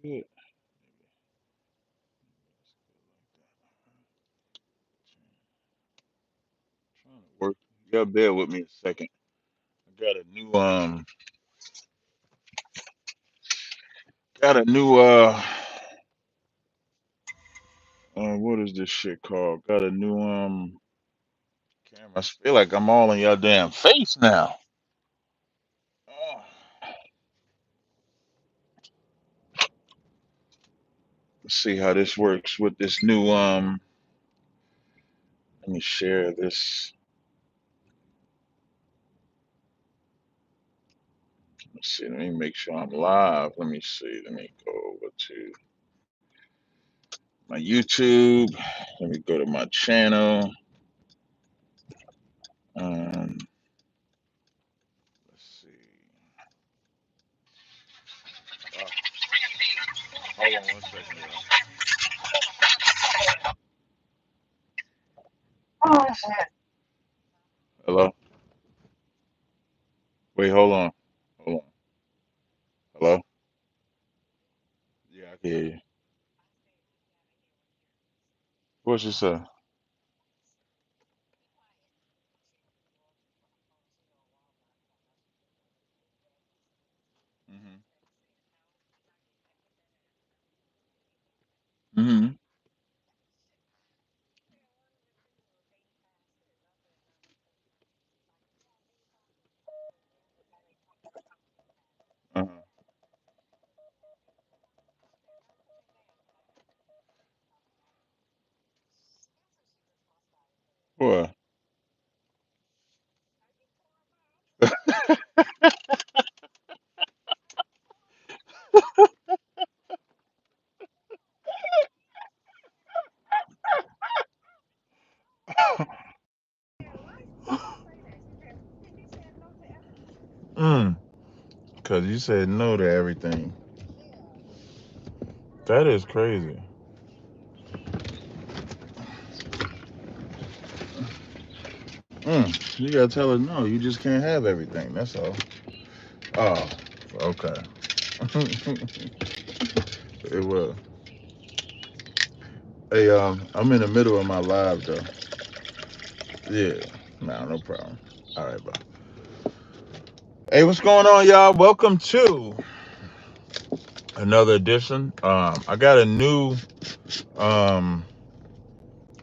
Good. Trying to work. You gotta bear with me a second. I got a new what is this shit called? Got a new camera. I feel like I'm all in your damn face now. Oh, let's see how this works with this new let me share this. Let's see, let me make sure I'm live. Let me see. Let me go over to my YouTube. Let me go to my channel. Let's see. Hold on one second, Hello? Wait, hold on. Hold on. Hello? Yeah, I can hear you. What you say? Hmm. Hmm. Uh-huh. What? Mm. Cause you said no to everything. That is crazy. You gotta tell her no. You just can't have everything. That's all. Oh, okay. It will. Hey, I'm in the middle of my live though. Yeah. No problem. All right, bro. Hey, what's going on, y'all? Welcome to another edition. I got a new um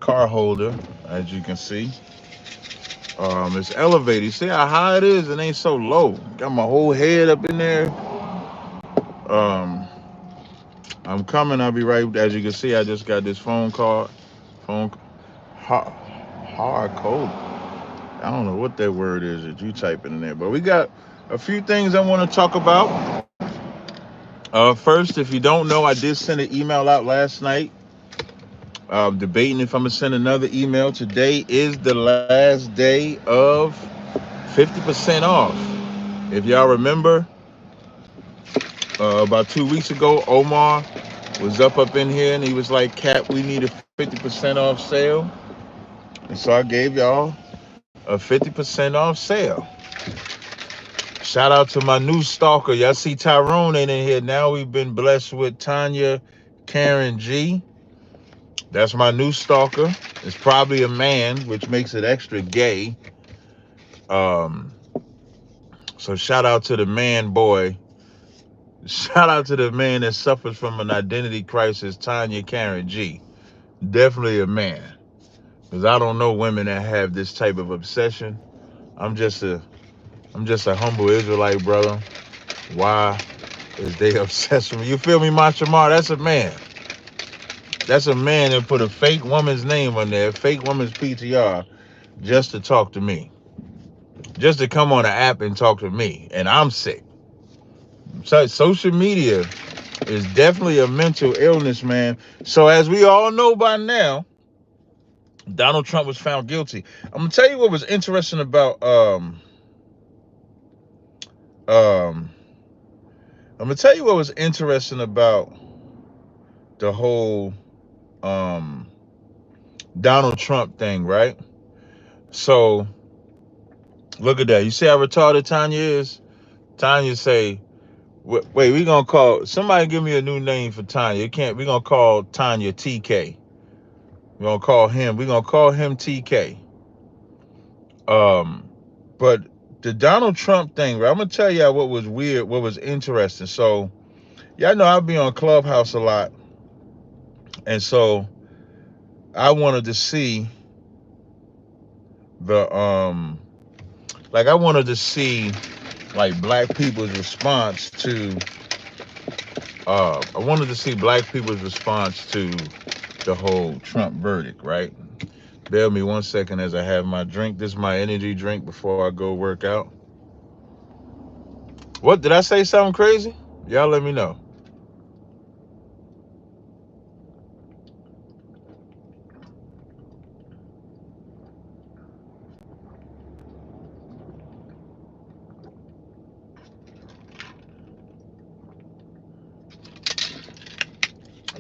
car holder, as you can see. It's elevated. You see how high it is? It ain't so low. Got my whole head up in there. Um, I'm coming. I'll be right. As you can see, I just got this phone call. Phone hard, hard code. I don't know what that word is that you typing in there, but we got a few things I want to talk about. First, if you don't know, I did send an email out last night, debating if I'm gonna send another email. Today is the last day of 50% off. If y'all remember, about 2 weeks ago, Omar was up in here and he was like, "Cap, we need a 50% off sale." And so I gave y'all a 50% off sale. Shout out to my new stalker. Y'all see Tyrone ain't in here. Now we've been blessed with Tanya Karen G. That's my new stalker. It's probably a man, which makes it extra gay. Um, so shout out to the man boy. Shout out to the man that suffers from an identity crisis, Tanya Karen G. Definitely a man. Because I don't know women that have this type of obsession. I'm just a I'm just a humble Israelite brother. Why is they obsessed with me? You feel me, Machamar? That's a man. That's a man that put a fake woman's name on there, fake woman's PTR, just to talk to me. Just to come on the app and talk to me. And I'm sick. So social media is definitely a mental illness, man. So as we all know by now, Donald Trump was found guilty. I'm gonna tell you what was interesting about um I'm gonna tell you what was interesting about the whole um Donald Trump thing, right? So look at that. You see how retarded Tanya is? Tanya say, Wait, we gonna call somebody. Give me a new name for Tanya. It can't. We gonna call Tanya TK. We gonna call him. We gonna call him TK. But the Donald Trump thing, right? I'm gonna tell y'all what was weird, what was interesting. So y'all know I be on Clubhouse a lot, and so I wanted to see the like I wanted to see like black people's response to I wanted to see black people's response to the whole Trump verdict, right? Bear me 1 second as I have my drink. This is my energy drink before I go work out. What did I say? Something crazy? Y'all let me know.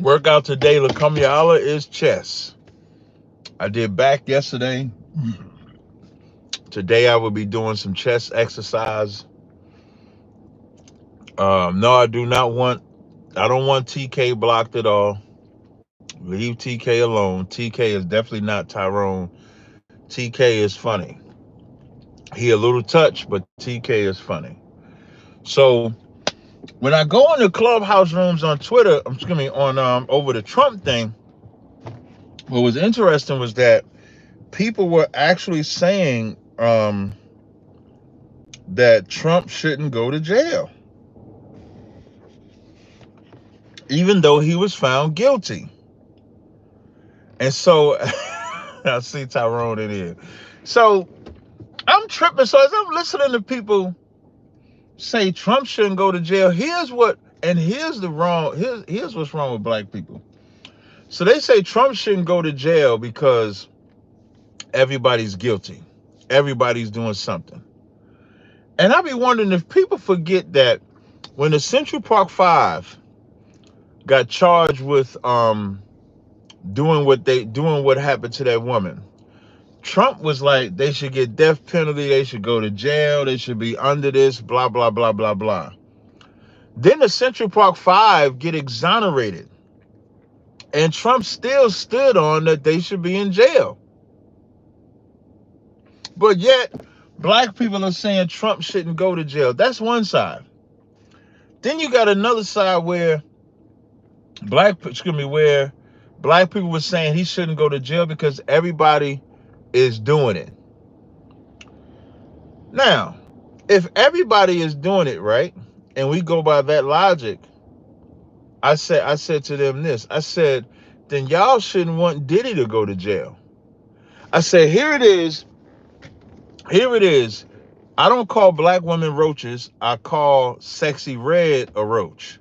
Workout today, Lakumyala, is chest. I did back yesterday. Today I will be doing some chest exercise. No, I don't want TK blocked at all. Leave TK alone. TK is definitely not Tyrone. TK is funny. He a little touched, but TK is funny. So when I go into clubhouse rooms on Twitter, on over the Trump thing, what was interesting was that people were actually saying that Trump shouldn't go to jail, even though he was found guilty. And so I see Tyrone in here. So I'm tripping. So as I'm listening to people say Trump shouldn't go to jail, here's what's wrong with black people. So they say Trump shouldn't go to jail because everybody's guilty. Everybody's doing something. And I be wondering if people forget that when the Central Park Five got charged with doing what happened to that woman, Trump was like, they should get death penalty, they should go to jail, they should be under this, blah, blah, blah, blah, blah. Then the Central Park Five get exonerated. And Trump still stood on that they should be in jail. But yet, black people are saying Trump shouldn't go to jail. That's one side. Then you got another side where black people were saying he shouldn't go to jail because everybody is doing it. Now, if everybody is doing it, right, and we go by that logic, I said to them this. I said, then y'all shouldn't want Diddy to go to jail. I said, here it is. I don't call black women roaches. I call Sexy Red a roach.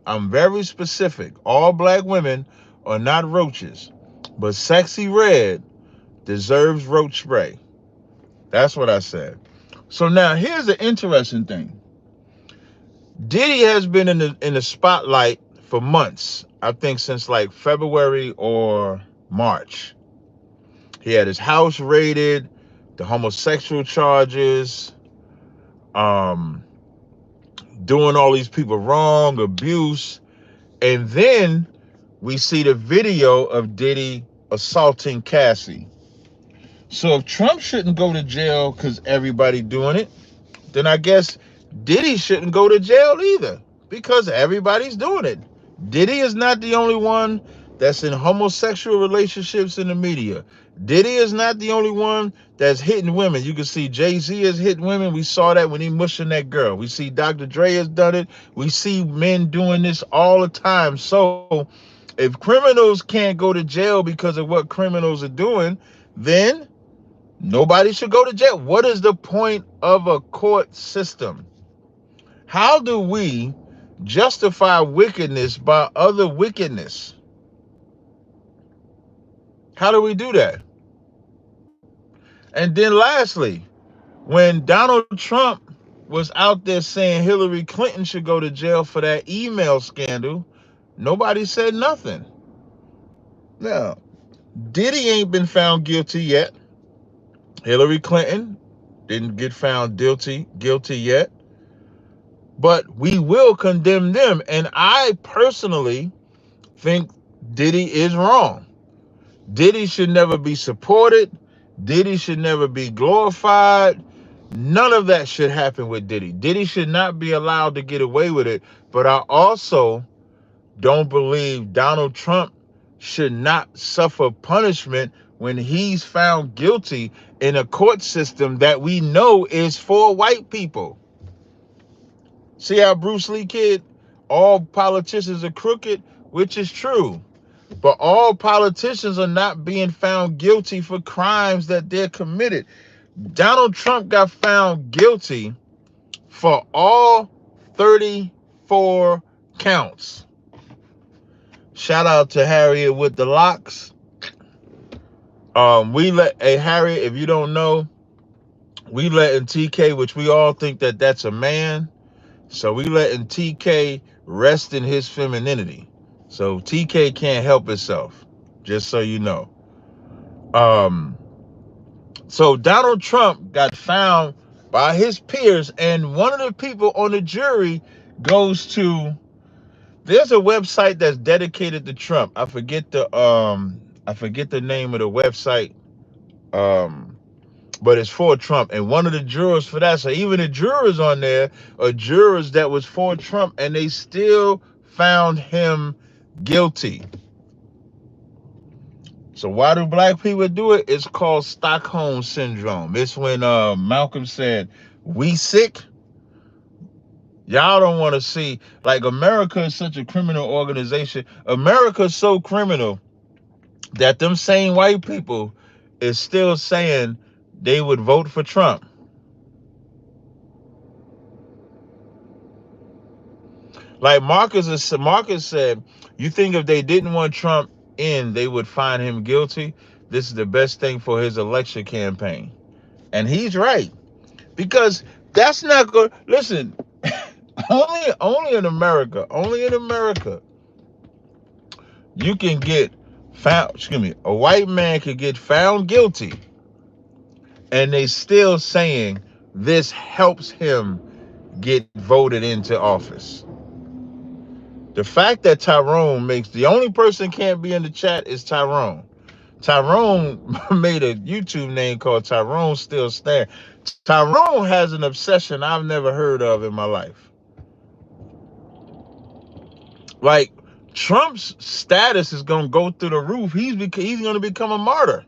I'm very specific. All black women are not roaches, but Sexy Red deserves roach spray. That's what I said. So now here's the interesting thing. Diddy has been in the spotlight for months. I think since like February or March. He had his house raided, the homosexual charges, doing all these people wrong, abuse, and then we see the video of Diddy assaulting Cassie. So if Trump shouldn't go to jail because everybody doing it, then I guess Diddy shouldn't go to jail either because everybody's doing it. Diddy is not the only one that's in homosexual relationships in the media. Diddy is not the only one that's hitting women. You can see Jay-Z is hitting women. We saw that when he mushing that girl. We see Dr. Dre has done it. We see men doing this all the time. So if criminals can't go to jail because of what criminals are doing, then nobody should go to jail. What is the point of a court system? How do we justify wickedness by other wickedness? How do we do that? And then lastly, when Donald Trump was out there saying Hillary Clinton should go to jail for that email scandal, nobody said nothing. Now, Diddy ain't been found guilty yet. Hillary Clinton didn't get found guilty yet. but we will condemn them. And I personally think Diddy is wrong. Diddy should never be supported. Diddy should never be glorified. None of that should happen with Diddy. Diddy should not be allowed to get away with it. But I also don't believe Donald Trump should not suffer punishment when he's found guilty in a court system that we know is for white people. See how Bruce Lee kid, all politicians are crooked, which is true. But all politicians are not being found guilty for crimes that they're committed. Donald Trump got found guilty for all 34 counts. Shout out to Harriet with the locks. Harriet, if you don't know, we letting TK, which we all think that that's a man. So we letting TK rest in his femininity. So TK can't help himself, just so you know. So Donald Trump got found by his peers, and one of the people on the jury goes to, there's a website that's dedicated to Trump. I forget the name of the website. But it's for Trump. And one of the jurors for that, so even the jurors on there are jurors that was for Trump, and they still found him guilty. So why do black people do it? It's called Stockholm Syndrome. It's when Malcolm said, we sick? Y'all don't want to see, like, America is such a criminal organization. America is so criminal that them same white people is still saying they would vote for Trump. Like Marcus said, you think if they didn't want Trump in, they would find him guilty? This is the best thing for his election campaign. And he's right. Because that's not good. Listen, only in America, you can get found, a white man can get found guilty, and they still saying this helps him get voted into office. The fact that Tyrone the only person can't be in the chat is Tyrone. Tyrone made a YouTube name called Tyrone Still Stand. Tyrone has an obsession I've never heard of in my life. Like, Trump's status is going to go through the roof. He's going to become a martyr.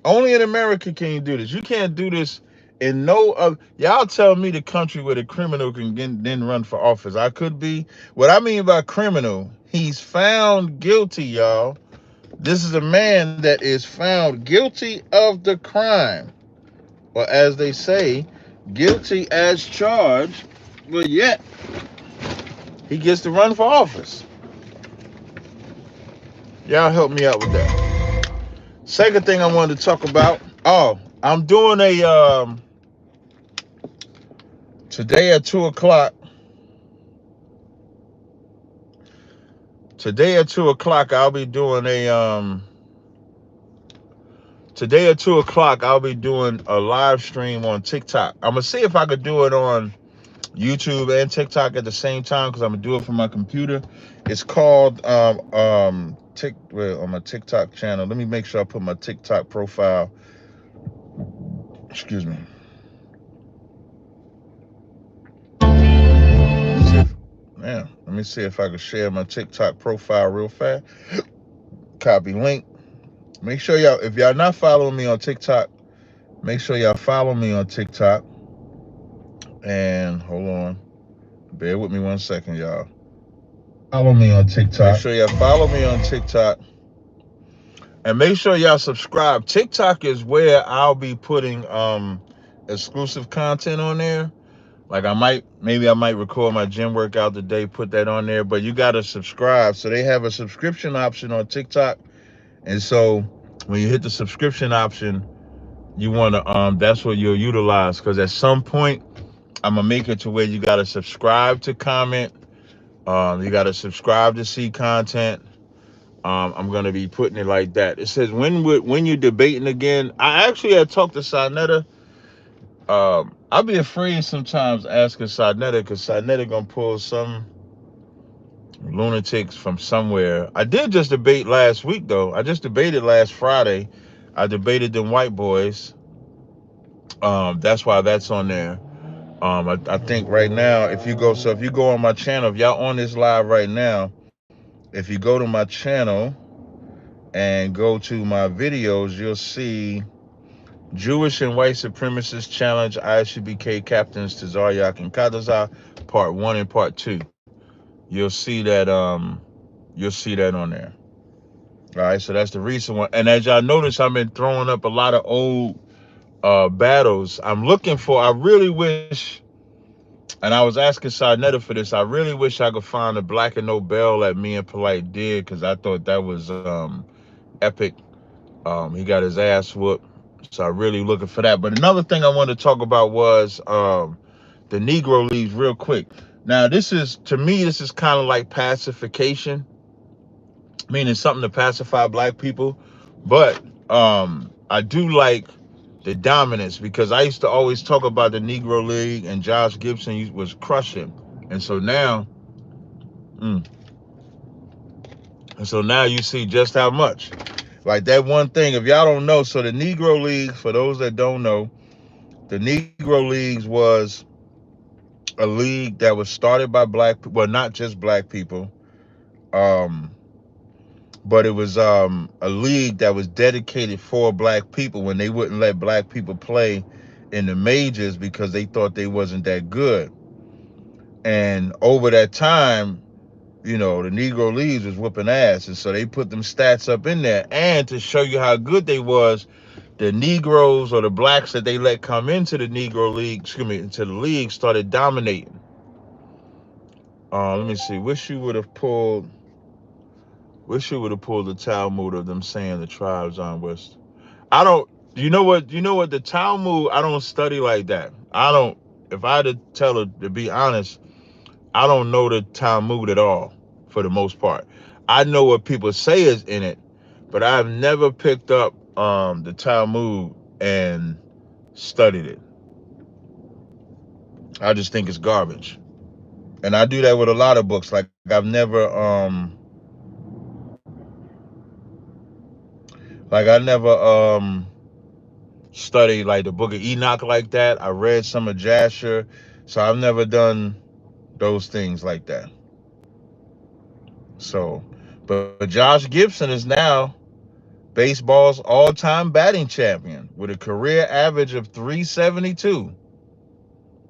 Only in America can you do this. You can't do this in no other. Y'all tell me the country where the criminal can then run for office. I could be. What I mean by criminal, he's found guilty, y'all. This is a man that is found guilty of the crime. Or as they say, guilty as charged, but yet he gets to run for office. Y'all help me out with that. Second thing I wanted to talk about. I'm doing a today at 2 o'clock. Today at 2 o'clock, I'll be doing a live stream on TikTok. I'm gonna see if I could do it on YouTube and TikTok at the same time, because I'm gonna do it from my computer. It's called on my TikTok channel. Let me make sure I put my TikTok profile. Excuse me. Let me see if I can share my TikTok profile real fast. Copy link. Make sure y'all, if y'all not following me on TikTok, make sure y'all follow me on TikTok. And hold on. Bear with me 1 second, y'all. Follow me on TikTok. Make sure y'all follow me on TikTok. And make sure y'all subscribe. TikTok is where I'll be putting exclusive content on there. Like I might record my gym workout today, put that on there. But you got to subscribe. So they have a subscription option on TikTok. And so when you hit the subscription option, you want to, that's what you'll utilize. Because at some point, I'm going to make it to where you got to subscribe to comment. You got to subscribe to see content. I'm going to be putting it like that. It says, when you're debating again. I actually had talked to Sonetta. I be afraid sometimes asking Sarnetta, because Sarnetta gonna pull some lunatics from somewhere. I did just debate last week though. I just debated last Friday. I debated them white boys. That's why that's on there. I think right now, if you go on my channel, if y'all on this live right now, if you go to my channel and go to my videos, you'll see Jewish and White Supremacist Challenge ISUBK Captains Tazaryach and Kadazar, Part 1 and Part 2. You'll see that on there. All right, so that's the recent one. And as y'all notice, I've been throwing up a lot of old battles. I really wish, and I was asking Sarnetta for this, I really wish I could find a Black and Nobel that me and Polite did, because I thought that was epic. He got his ass whooped. So I'm really looking for that. But another thing I wanted to talk about was the Negro Leagues real quick. Now, to me, this is kind of like pacification, meaning something to pacify black people. But I do like the dominance, because I used to always talk about the Negro League and Josh Gibson was crushing. And so now, mm, and so now you see just how much. Like that one thing, if y'all don't know, so the Negro League, for those that don't know, the Negro Leagues was a league that was started by black people, well, not just black people, um, but it was a league that was dedicated for black people when they wouldn't let black people play in the majors because they thought they wasn't that good. And over that time, the Negro Leagues was whooping ass, and so they put them stats up in there. And to show you how good they was, the Negroes or the blacks that they let come into the Negro League, into the league, started dominating. Let me see. Wish you would have pulled the Talmud of them saying the tribes on West. I don't. You know what? The Talmud, I don't study like that. I don't. If I had to tell her, to be honest, I don't know the Talmud at all, for the most part. I know what people say is in it, but I've never picked up the Talmud and studied it. I just think it's garbage. And I do that with a lot of books. Like I never studied like the Book of Enoch like that. I read some of Jasher. So I've never done those things like that. So, but Josh Gibson is now baseball's all-time batting champion with a career average of 372.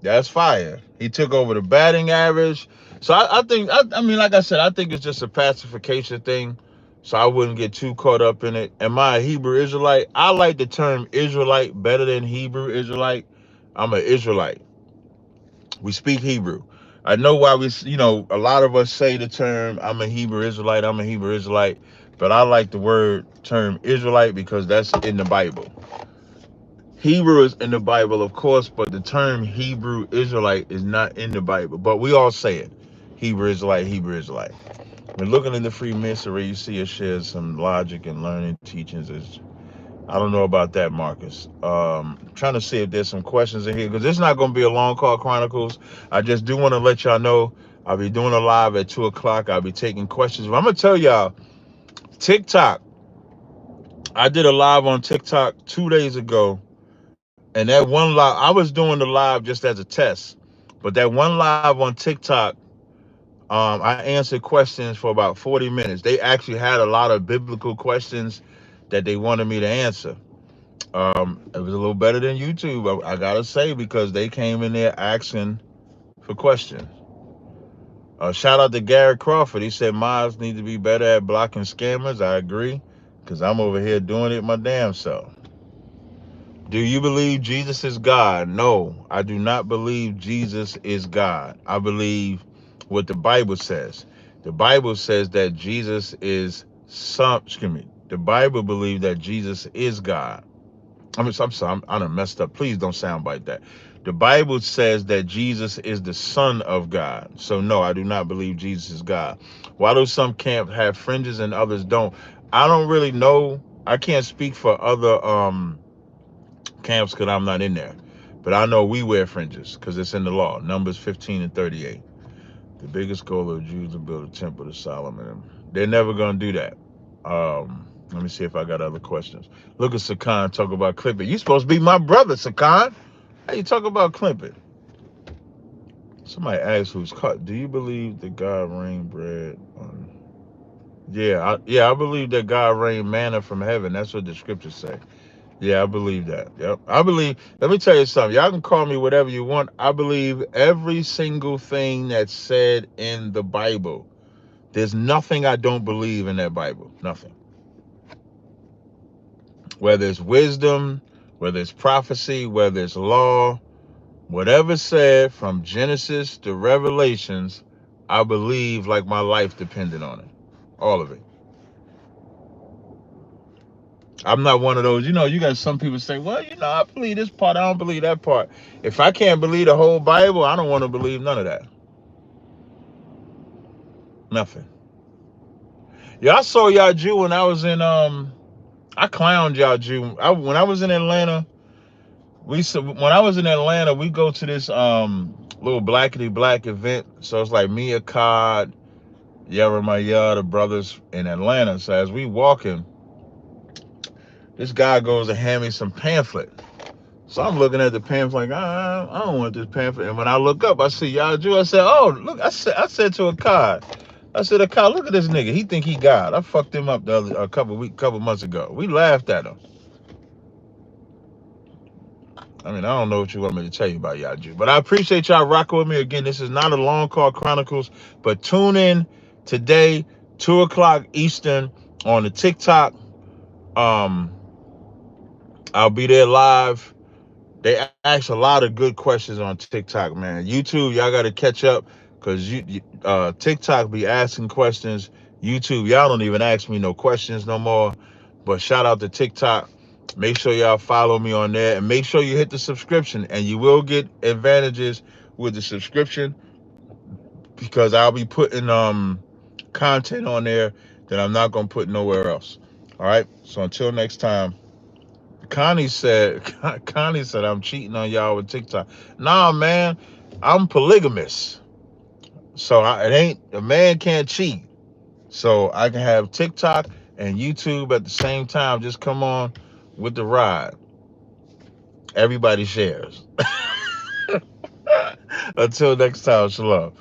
That's fire. He took over the batting average. So I think, I mean, like I said, I think it's just a pacification thing. So I wouldn't get too caught up in it. Am I a Hebrew Israelite? I like the term Israelite better than Hebrew Israelite. I'm an Israelite. We speak Hebrew. I know why a lot of us say the term, I'm a Hebrew Israelite, but I like the term Israelite because that's in the Bible. Hebrew is in the Bible, of course, but the term Hebrew Israelite is not in the Bible. But we all say it. Hebrew Israelite, Hebrew Israelite. When looking in the Freemasonry, you see it shares some logic and learning teachings. I don't know about that, Marcus. Trying to see if there's some questions in here, because it's not going to be a long call, Chronicles. I just do want to let y'all know I'll be doing a live at 2 o'clock. I'll be taking questions. But I'm going to tell y'all, TikTok. I did a live on TikTok 2 days ago. And that one live, I was doing the live just as a test. But that one live on TikTok, I answered questions for about 40 minutes. They actually had a lot of biblical questions that they wanted me to answer. It was a little better than YouTube, I gotta say, because they came in there asking for questions. Shout out to Gary Crawford. He said Miles need to be better at blocking scammers. I agree, because I'm over here doing it my damn self. Do you believe Jesus is God? No, I do not believe Jesus is God. I believe what the Bible says. The Bible says that Jesus is the Bible believes that Jesus is God. I'm sorry, I done messed up. Please don't sound like that. The Bible says that Jesus is the Son of God. So no, I do not believe Jesus is God. Why do some camps have fringes and others don't? I don't really know. I can't speak for other camps because I'm not in there. But I know we wear fringes because it's in the law. Numbers 15 and 38. The biggest goal of the Jews to build a temple to Solomon. They're never going to do that. Let me see if I got other questions. Look at Sakan talk about clipping. You supposed to be my brother, Sakan. How you talk about clipping? Somebody asked who's caught. Do you believe that God rained bread on? I believe that God rained manna from heaven. That's what the scriptures say. Yeah, I believe that. Yep. I believe, let me tell you something. Y'all can call me whatever you want. I believe every single thing that's said in the Bible. There's nothing I don't believe in that Bible. Nothing. Whether it's wisdom, whether it's prophecy, whether it's law, whatever's said from Genesis to Revelations, I believe like my life depended on it. All of it. I'm not one of those, you got some people say, well, I believe this part, I don't believe that part. If I can't believe the whole Bible, I don't want to believe none of that. Nothing. Yeah, I saw y'all Jew when I was in, I clowned y'all Jew. When I was in Atlanta, we go to this little blackity black event. So it's like me, Akkad, Jeremiah, the brothers in Atlanta. So as we walking, this guy goes to hand me some pamphlet. So I'm looking at the pamphlet like, I don't want this pamphlet. And when I look up, I see y'all Jew. I said, oh, look, I said to Akkad, Akkad, look at this nigga. He think he God. I fucked him up a couple months ago. We laughed at him. I mean, I don't know what you want me to tell you about y'all Jew, but I appreciate y'all rocking with me again. This is not a Long Call Chronicles, but tune in today, 2:00 Eastern on the TikTok. I'll be there live. They ask a lot of good questions on TikTok, man. YouTube, y'all got to catch up because TikTok be asking questions. YouTube, y'all don't even ask me no questions no more. But shout out to TikTok. Make sure y'all follow me on there and make sure you hit the subscription, and you will get advantages with the subscription because I'll be putting content on there that I'm not gonna put nowhere else. All right. So until next time. Connie said I'm cheating on y'all with TikTok. Nah, man, I'm polygamous. So a man can't cheat. So I can have TikTok and YouTube at the same time. Just come on with the ride. Everybody shares. Until next time, shalom.